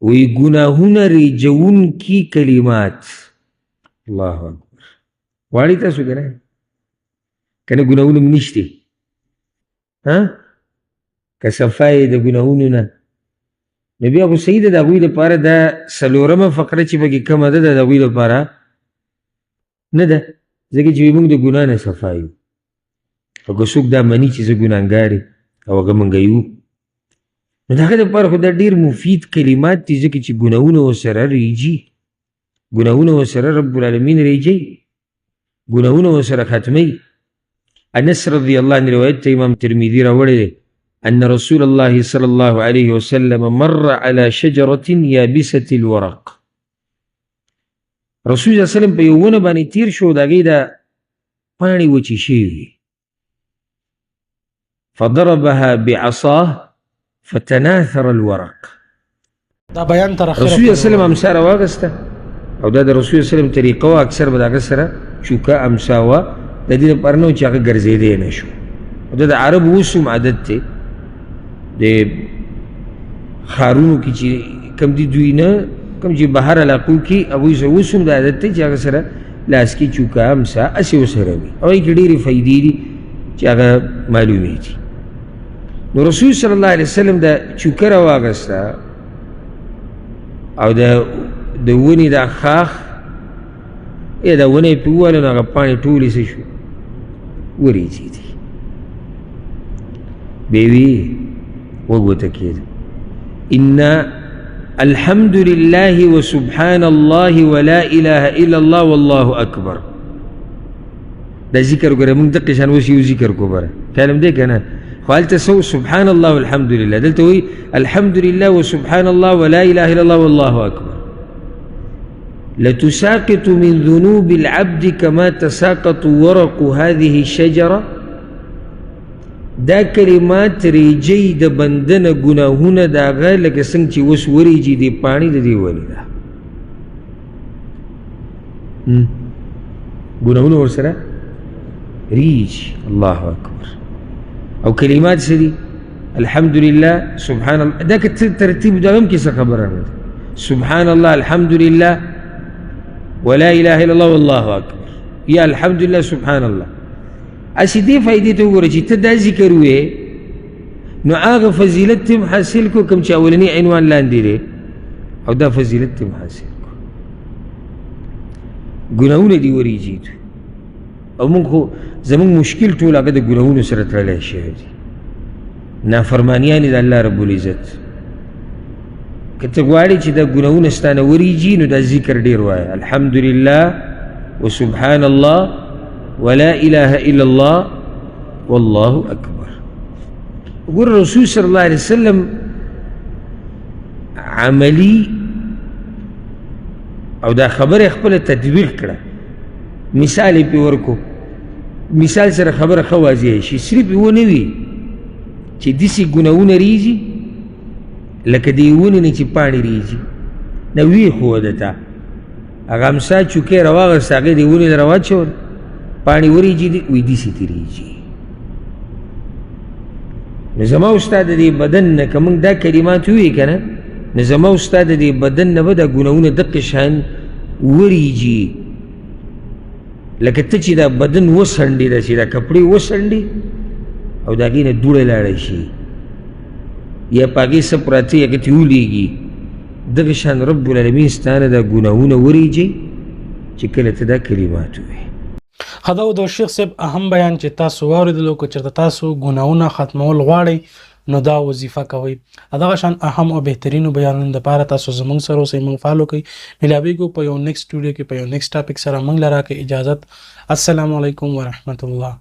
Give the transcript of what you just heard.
وی گناهونه ریجون کی کلمات. الله اکبر. واړی تاسو کنه کنه گناهونه منشتی که صفای د گناهونو نه. نبی ابو سعید د هغوی لپاره دا څلورمه فقره چې پکې کومه ده د هغوی لپاره نه ده، ځکه چې موږ د ګناه نه صفا یو. او که څوک دا مني چې زه ګناهګار یم او هغه موږ یو، نو د هغه دپاره خو دا ډېر مفید کلمات دي، ځکه چې ګناهونه ورسره ریجي، ګناهونه ورسره رب العالمین ریجي، ګناهونه ورسره ختموي. انس رضی الله عنه روایت ته امام ترمذي راوړی دی ان رسول الله صلی الله علیه وسلم مر على شجرة یابسة الورق. رسول صلی الله علیه وسلم په یو ونه باندې تیر شو، د هغې دا پاڼې وچې شوي، فضربها بعصاه فتناثر الورق. دا بیان تر اخره رسول صلی الله علیه وسلم امسا راواغسته، او دا د رسول صلی الله علیه وسلم طریقه وه، اکثر به د هغه سره چوکه امسا وه، د دې لپاره نه و چې هغه ګرځېدی نه شو. او دا د عربو اوس هم عادت دی، د ښارونو کې چې کوم دي دوی نه کوم چې بهر علاقو کې هغوی سره اوس هم دا عادت دی چې هغه سره لاس کې چوکه امسا هسې ورسره وي، او هغې کې ډېرې فایدې دي چې هغه معلومېږي. نو رسول صلی الله علیه وسلم دا چوکه راواغسته، او د ونې دا خاخ یا دا ونه یې پرې ووهله، نو هغه پاڼې ټولې څه شو ورېځېدې. بیا وی غوږ ورته کېده ان الحمد لله وسبحان الله ولا اله الا الله والله اکبر. دا ذکر وګوره، موږ دقې شان اوس یو ذکر کو بره خیال هم دی که نه، خو هلته څه سبحان الله والحمد لله، دلته وایي الحمد لله وسبحان الله ولا اله الا الله والله اکبر. لتساقط من ذنوب العبد كما تساقط ورق هذه الشجرة. دا کلمات ریجی د بندنه ګناهونه د هغه لکه څنګه چې اوس وریجي دې پاڼې د دې ونې ده، ګناهونه ورسره ریجي. الله اکبر. او کلمات څه دي؟ الحمد لله سبحان الله. دا که ترتیب دا هم کیسه خبره نه ده، سبحان الله الحمد لله ولا اله الا الله والله اکبر، یا الحمد لله سبحان الله. اسی دې فائدې ته وګوره چې ته دا ذکر وې نو هغه فضیلت هم حاصل کو کوم چې اولنی عنوان لاندې دی، او دا فضیلت هم حاصل کو. ګناهونه دې وریجي، او موږ خو زموږ مشکل ټول هغه د ګناهونو سره تړلی شوی دی، نافرمانیانې د الله رب العزت. که ته غواړې چې دا ګناهونه ستا نه وریجي، نو دا ذکر ډېر وایه، الحمد لله وسبحان الله ولا اله الا الله والله اکبر. وګوره رسول صلی الله علیه وسلم عملی او دا خبره خپله تطبیق کړه، مثال یې پې ورکو، مثال سره خبره ښه واضحه شي. صرف یې ونه وي چې داسې ګناهونه ریځي لکه د یې ونې نه چې پاڼې ریځي، نه ویې ښوده ته هغه امسا چوکۍ راواغسته، هغې د یې ونې نه راواچول، پاڼې وریجي دي، وایي داسې تېرېږي. نو زما او ستا د دې بدن نه که موږ دا کلمات ووایي که نه، نو زما او ستا د دې بدن نه به دا ګناهونه دقې شان وریجي. لکه ته چې دا بدن وسنډې، داسې دا کپړې وسنډې او د هغې نه دوړه لاړه شي، یا په هغې څه پراته هغې ترې ولیږي، دغه شان رب العالمین ستا نه دا ګناهونه وریجي چې کله ته دا کلمات ووایې. دا و د شیخ صاحب اهم بیان چې تاسو واورېدلو. که چېرته تاسو ګناهونه ختمول غواړئ نو دا وظیفه کوئ. دغه شان اهم او بهترینو بیانونو دپاره تاسو زموږ سره اوسئ، موږ فالو کوئ. ملاویږو په یو نیکسټ ویډیو کې په یو نیکسټ ټاپک سره. موږ له راکړئ اجازت. السلام علیکم ورحمت الله.